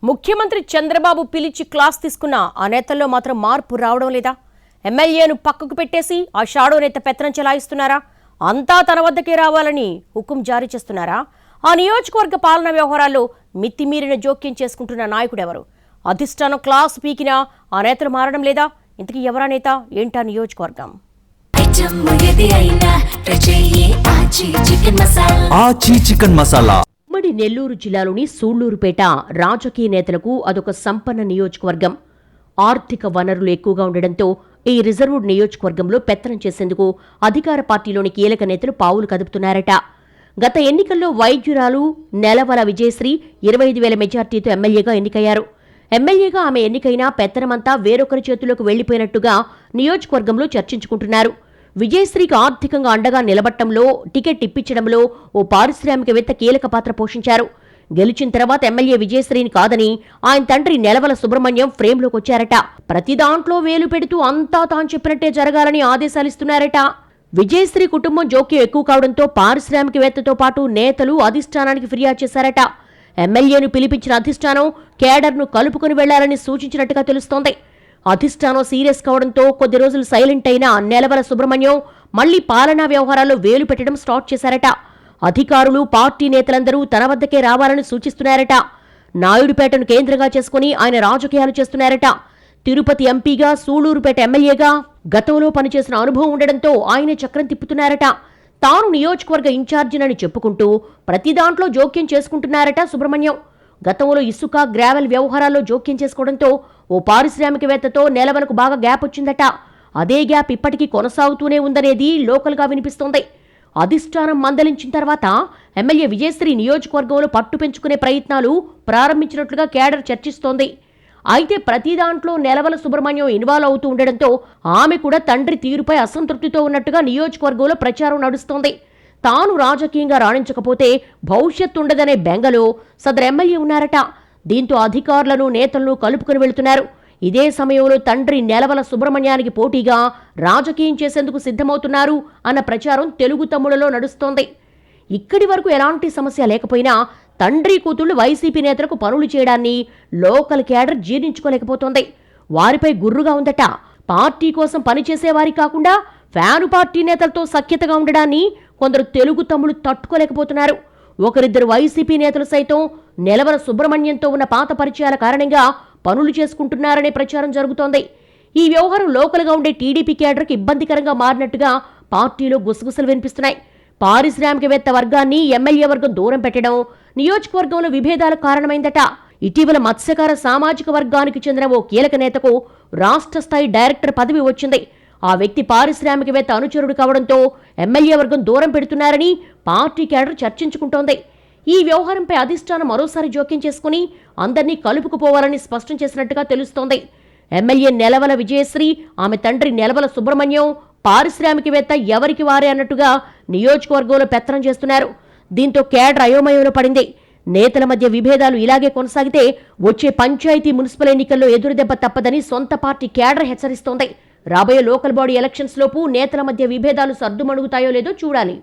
ముఖ్యమంత్రి చంద్రబాబు పిలిచి క్లాస్ తీసుకున్న ఆ నేతల్లో మాత్రం మార్పు రావడం లేదా? ఎమ్మెల్యేను పక్కకు పెట్టేసి ఆ షాడో నేత పెత్తనం చెలాయిస్తున్నారా? అంతా తన వద్దకే రావాలని హుకుం జారీ చేస్తున్నారా? ఆ నియోజకవర్గ పాలనా వ్యవహారాల్లో మితిమీరిన జోక్యం చేసుకుంటున్న నాయకుడెవరు? అధిష్టానం క్లాస్ పీకినా ఆ నేతలు మారడం లేదా? ఇంతకీ ఎవరా నేత? ఏంటా నియోజకవర్గం? ఉమ్మడి నెల్లూరు జిల్లాలోని సూళ్లూరుపేట రాజకీయ నేతలకు అదొక సంపన్న నియోజకవర్గం. ఆర్థిక వనరులు ఎక్కువగా ఉండడంతో ఈ రిజర్వ్డ్ నియోజకవర్గంలో పెత్తనం చేసేందుకు అధికార పార్టీలోని కీలక నేతలు పావులు కదుపుతున్నారట. గత ఎన్నికల్లో వైద్యురాలు నెలవల విజయశ్రీ 25,000 మెజార్టీతో ఎమ్మెల్యేగా ఎన్నికయ్యారు. ఎమ్మెల్యేగా ఆమె ఎన్నికైనా పెత్తనమంతా వేరొకరి చేతుల్లోకి వెళ్లిపోయినట్టుగా నియోజకవర్గంలో చర్చించుకుంటున్నారు. విజయశ్రీకి ఆర్థికంగా అండగా నిలబట్టంలో, టికెట్ ఇప్పించడంలో ఓ పారిశ్రామికవేత్త కీలక పాత్ర పోషించారు. గెలిచిన తర్వాత ఎమ్మెల్యే విజయశ్రీని కాదని ఆయన తండ్రి నెలవల సుబ్రహ్మణ్యం ఫ్రేమ్లోకి వచ్చారట. ప్రతి దాంట్లో వేలు పెడుతూ అంతా తాను చెప్పినట్టే జరగాలని ఆదేశాలిస్తున్నారట. విజయశ్రీ కుటుంబం జోక్యం ఎక్కువ కావడంతో పారిశ్రామికవేత్తతో పాటు నేతలు అధిష్టానానికి ఫిర్యాదు చేశారట. ఎమ్మెల్యేను పిలిపించిన అధిష్టానం కేడర్ను కలుపుకుని వెళ్లాలని సూచించినట్టుగా తెలుస్తోంది. అధిష్టానం సీరియస్ కావడంతో కొద్ది రోజులు సైలెంట్ అయిన నెలవల సుబ్రహ్మణ్యం మళ్లీ పాలనా వ్యవహారాల్లో వేలు పెట్టడం స్టార్ట్ చేశారట. అధికారులు, పార్టీ నేతలందరూ తన వద్దకే రావాలని సూచిస్తున్నారట. నాయుడుపేటను కేంద్రంగా చేసుకుని ఆయన రాజకీయాలు చేస్తున్నారట. తిరుపతి ఎంపీగా, సూళ్లూరుపేట ఎమ్మెల్యేగా గతంలో పనిచేసిన అనుభవం ఉండడంతో ఆయన చక్రం తిప్పుతున్నారట. తాను నియోజకవర్గ ఇన్ఛార్జినని చెప్పుకుంటూ ప్రతి దాంట్లో జోక్యం చేసుకుంటున్నారట సుబ్రహ్మణ్యం. గతంలో ఇసుక, గ్రావెల్ వ్యవహారాల్లో జోక్యం చేసుకోవడంతో ఓ పారిశ్రామికవేత్తతో నెలవలకు బాగా గ్యాప్ వచ్చిందట. అదే గ్యాప్ ఇప్పటికీ కొనసాగుతూనే ఉందనేది లోకల్గా వినిపిస్తోంది. అధిష్టానం మందలించిన తర్వాత ఎమ్మెల్యే విజయశ్రీ నియోజకవర్గంలో పట్టు పెంచుకునే ప్రయత్నాలు ప్రారంభించినట్లుగా కేడర్ చర్చిస్తోంది. అయితే ప్రతి దాంట్లో నెలవల సుబ్రహ్మణ్యం ఇన్వాల్వ్ అవుతూ ఉండడంతో ఆమె కూడా తండ్రి తీరుపై అసంతృప్తితో ఉన్నట్టుగా నియోజకవర్గంలో ప్రచారం నడుస్తోంది. తాను రాజకీయంగా రాణించకపోతే భవిష్యత్తు ఉండదనే బెంగలో సదరు ఎమ్మెల్యే ఉన్నారట. దీంతో అధికారులను, నేతలను కలుపుకుని వెళుతున్నారు. ఇదే సమయంలో తండ్రి నెలవల సుబ్రహ్మణ్యానికి పోటీగా రాజకీయం చేసేందుకు సిద్ధమవుతున్నారు అన్న ప్రచారం తెలుగు తమ్ముళ్లలో నడుస్తోంది. ఇక్కడి వరకు ఎలాంటి సమస్య లేకపోయినా తండ్రి కూతుళ్లు వైసీపీ నేతలకు పనులు చేయడాన్ని లోకల్ కేడర్ జీర్ణించుకోలేకపోతోంది. వారిపై గుర్రుగా ఉందట. పార్టీ కోసం పనిచేసేవారి కాకుండా ఫ్యాను పార్టీ నేతలతో సఖ్యతగా ఉండడాన్ని కొందరు తెలుగు తమ్ముళ్లు తట్టుకోలేకపోతున్నారు. ఒకరిద్దరు వైసీపీ నేతలు సైతం నెలవల సుబ్రహ్మణ్యంతో ఉన్న పాత పరిచయాల కారణంగా పనులు చేసుకుంటున్నారనే ప్రచారం జరుగుతోంది. ఈ వ్యవహారం లోకల్గా ఉండే టీడీపీ కేడర్కి ఇబ్బందికరంగా మారినట్టుగా పార్టీలో గుసగుసలు వినిపిస్తున్నాయి. పారిశ్రామికవేత్త వర్గాన్ని ఎమ్మెల్యే వర్గం దూరం పెట్టడం నియోజకవర్గంలో విభేదాలకు కారణమైందట. ఇటీవల మత్స్యకార సామాజిక వర్గానికి చెందిన ఓ కీలక నేతకు రాష్ట్ర స్థాయి డైరెక్టర్ పదవి వచ్చింది. ఆ వ్యక్తి పారిశ్రామికవేత్త అనుచరుడు కావడంతో ఎమ్మెల్యే వర్గం దూరం పెడుతున్నారని పార్టీ కేడర్ చర్చించుకుంటోంది. ఈ వ్యవహారంపై అధిష్టానం మరోసారి జోక్యం చేసుకుని అందరినీ కలుపుకుపోవాలని స్పష్టం చేసినట్టుగా తెలుస్తోంది. ఎమ్మెల్యే నెలవల విజయశ్రీ, ఆమె తండ్రి నెలవల సుబ్రహ్మణ్యం పారిశ్రామికవేత్త ఎవరికి వారే అన్నట్టుగా నియోజకవర్గంలో పెత్తనం చేస్తున్నారు. దీంతో కేడర్ అయోమయంలో పడింది. నేతల మధ్య విభేదాలు ఇలాగే కొనసాగితే వచ్చే పంచాయతీ, మున్సిపల్ ఎన్నికల్లో ఎదురుదెబ్బ తప్పదని సొంత పార్టీ కేడర్ హెచ్చరిస్తోంది. రాబోయే లోకల్ బాడీ ఎలక్షన్స్ లోపు నేతల మధ్య విభేదాలు సర్దుమణుగుతాయో లేదో చూడాలి.